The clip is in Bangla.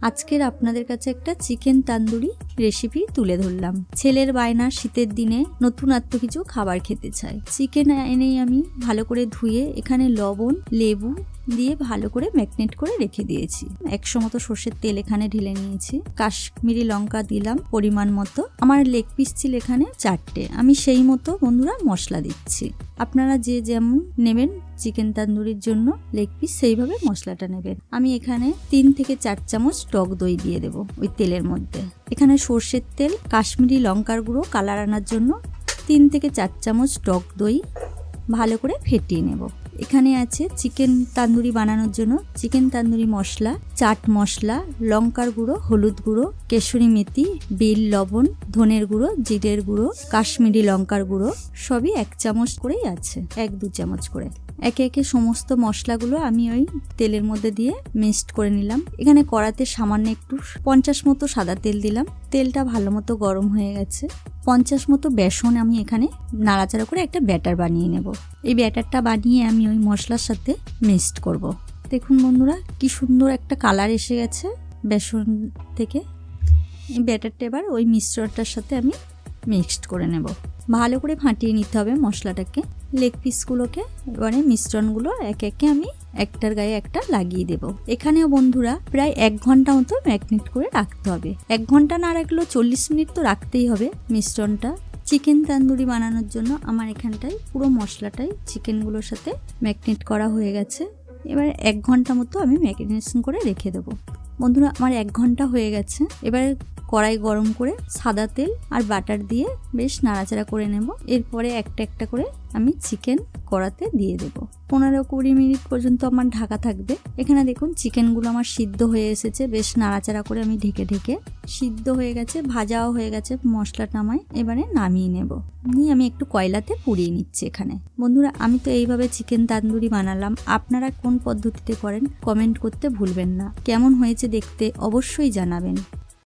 আজকের আপনাদের কাছে একটা চিকেন তান্দুরি রেসিপি তুলে ধরলাম। ছেলের বায়না শীতের দিনে নতুনত্ব কিছু খাবার খেতে চায়। চিকেন এনেই আমি ভালো করে ধুয়ে এখানে লবণ, লেবু দিয়ে ভালো করে ম্যারিনেট করে রেখে দিয়েছি। 100 মতো সর্ষের তেল এখানে ঢেলে নিয়েছি। কাশ্মীরি লঙ্কা দিলাম পরিমাণ মতো। আমার লেগ পিস ছিল এখানে 4টে। আমি সেই মতো বন্ধুরা মশলা দিচ্ছি। আপনারা যে যেমন নেবেন চিকেন তান্দুরির জন্য লেগ পিস সেইভাবে মশলাটা নেবেন। আমি এখানে 3 থেকে 4 চামচ টক দই দিয়ে দেব ওই তেলের মধ্যে। এখানে সর্ষের তেল, কাশ্মীরি লঙ্কার গুঁড়ো কালার আনার জন্য 3 থেকে 4 চামচ টক দই ভালো করে ফেটিয়ে নেব। এখানে আছে চিকেন তান্দুরি বানানোর জন্য চিকেন তান্দুরি মশলা, চাট মশলা, লঙ্কার গুঁড়ো, হলুদ গুঁড়ো, কেশরি মেথি, বিল লবণ, ধনের গুঁড়ো, জিরের গুঁড়ো, কাশ্মীরি লঙ্কার গুঁড়ো সবই 1 চামচ করেই আছে, 1-2 চামচ করে। একে একে সমস্ত মশলাগুলো আমি ওই তেলের মধ্যে দিয়ে মিক্সড করে নিলাম। এখানে কড়াতে সামান্য একটু 50 মতো সাদা তেল দিলাম। তেলটা ভালো মতো গরম হয়ে গেছে। 50 মতো বেসন আমি এখানে নাড়াচাড়া করে একটা ব্যাটার বানিয়ে নেব। এই ব্যাটারটা বানিয়ে আমি ওই মশলার সাথে মিক্সড করব। দেখুন বন্ধুরা কি সুন্দর একটা কালার এসে গেছে বেসন থেকে। এই ব্যাটারটা এবার ওই মিশ্রণটার সাথে আমি মিক্সড করে নেব। ভালো করে ফাটিয়ে নিতে হবে মশলাটাকে। লেগ পিসগুলোকে এবারে মিশ্রণগুলো একে একে আমি একটার গায়ে একটা লাগিয়ে দেব। এখানেও বন্ধুরা প্রায় 1 ঘন্টা মতো ম্যারিনেট করে রাখতে হবে। 1 ঘন্টা না রাখলেও 40 মিনিট তো রাখতেই হবে মিশ্রণটা। চিকেন তান্দুরি বানানোর জন্য আমার এখানটায় পুরো মশলাটাই চিকেনগুলোর সাথে ম্যারিনেট করা হয়ে গেছে। এবার 1 ঘন্টা মতো আমি ম্যারিনেশন করে রেখে দেবো। বন্ধুরা আমার 1 ঘন্টা হয়ে গেছে। এবার কড়াই গরম করে সাদা তেল আর বাটার দিয়ে বেশ নাড়াচাড়া করে নেব। এরপরে একটা একটা করে আমি চিকেন কড়াতে দিয়ে দেব। 15-20 মিনিট পর্যন্ত আমার ঢাকা থাকবে। এখানে দেখুন চিকেনগুলো আমার সিদ্ধ হয়ে এসেছে। বেশ নাড়াচাড়া করে আমি ঢেকে ঢেকে সিদ্ধ হয়ে গেছে, ভাজাও হয়ে গেছে। মশলাটা আমায় এবারে নামিয়ে নেব। নিয়ে আমি একটু কয়লাতে পুড়িয়ে নিচ্ছি এখানে। বন্ধুরা আমি তো এইভাবে চিকেন তান্দুরি বানালাম। আপনারা কোন পদ্ধতিতে করেন কমেন্ট করতে ভুলবেন না। কেমন হয়েছে দেখতে অবশ্যই জানাবেন।